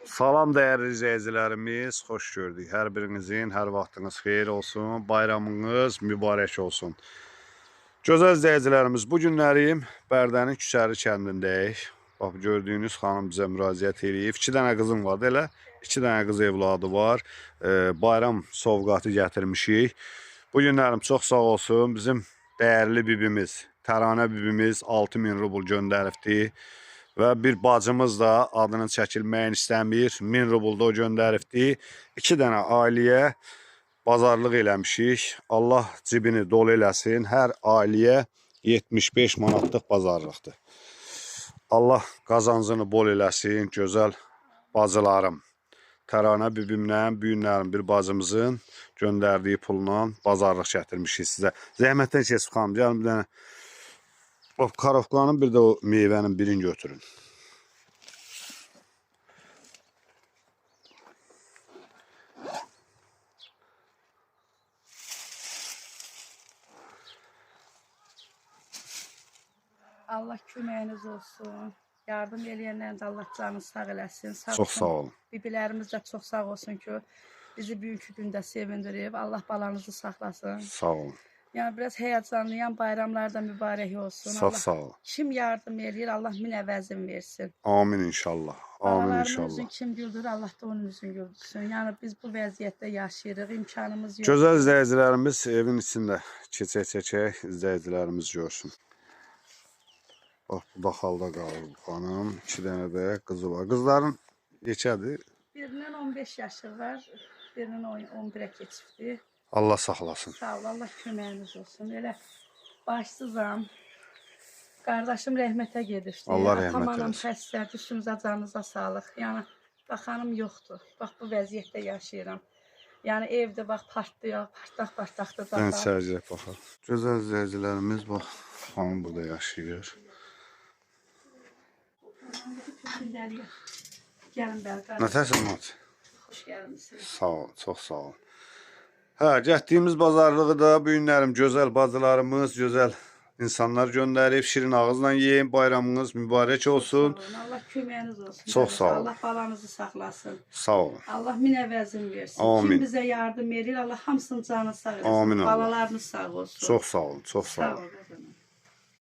Salam değerli izleyicilerimiz, hoş gördük. Her birinizin her vaxtınız xeyir olsun, bayramınız mübarək olsun. Gözəl izleyicilerimiz, bu günlərim Bərdənin Küçəri kəndindəyik. Bax, gördüyünüz xanım bizə müraciət edib. 2 dənə qızım var, elə 2 dənə qız evladı var. Bayram sovqatı gətirmişik. Bu günlərim çox sağ olsun. Bizim değerli bibimiz, Təranə bibimiz 6000 rubl göndəribdi. Və bir bacımız da adının çəkilməyini istəmir. 1000 rubl da o göndəribdi. 2 dənə ailəyə bazarlıq eləmişik. Allah cibini dolu eləsin. Hər ailəyə 75 manatlıq bazarlıqdır. Allah qazancını bol eləsin. Gözəl bacılarım. Təranə bibimlə, büyünlərim bir bacımızın göndərdiyi pulla bazarlıq gətirmişik sizə. Zəhmətdən keçib xanım. Gəlin bir dənə karovkanın bir de o meyvenin birini götürün. Allah köməyiniz olsun. Yardım eləyənlərin də Allah canını sağ eləsin. Çox sağ olun. Bibilərimiz də çox sağ olsun ki, bizi bugünkü gündə sevindirib. Allah balanızı saxlasın. Sağ olun. Yəni biraz həyəcanlıyam, bayramlar da mübarək olsun. Çox sağ olun. Kim yardım eləyir, Allah min əvəzin versin. Amin inşallah. Amin Balalarımızın inşallah. kim güldür, Allah da onun üzünü güldürsün. Yəni biz bu vəziyyətdə yaşayırıq, imkanımız yox. Gözəl izləyicilərimiz evin içində keçək izləyicilərimiz görsün. Bax, bu da halda qalır bu xanım. 2 dənə də qızı var. Qızların neçədir? Birinin 15 yaşı var, birinin 11'ə keçibdi. Allah saxlasın. Sağ ol, Allah köməyiniz olsun. Elə başsızam. Qardaşım rəhmətə gedibdi. Allah rəhmət Atam eləsin. xəstədir, üstümüzə canınıza sağlıq. Yəni baxanım yoxdur. Bax bu vəziyyətdə yaşayıram. Yəni evdə bax partlayır, partaq-partaqdır da. Mən sərcək baxaq. Gözəl izləyicilərimiz bax, xanım burada yaşayır. Gəlin bəli. Nətəsən mat? Xoş gəlmisiniz. Sağ ol, çox sağ ol. Hə, getdiyimiz bazarlığı da bu günlərim gözəl bacılarımız, gözəl insanlar göndərib. Şirin ağızla yeyin, bayramınız mübarək olsun. Sağ olun, Allah köməyiniz olsun. Çox sağ olun. Allah balanızı saxlasın. Sağ olun. Allah min əvəzin versin. Amin. Kim bizə yardım edir, Allah hamısının canı sağ eləsin. Amin Allah. Balalarınız sağ olsun. Çox sağ olun, çox sağ olun.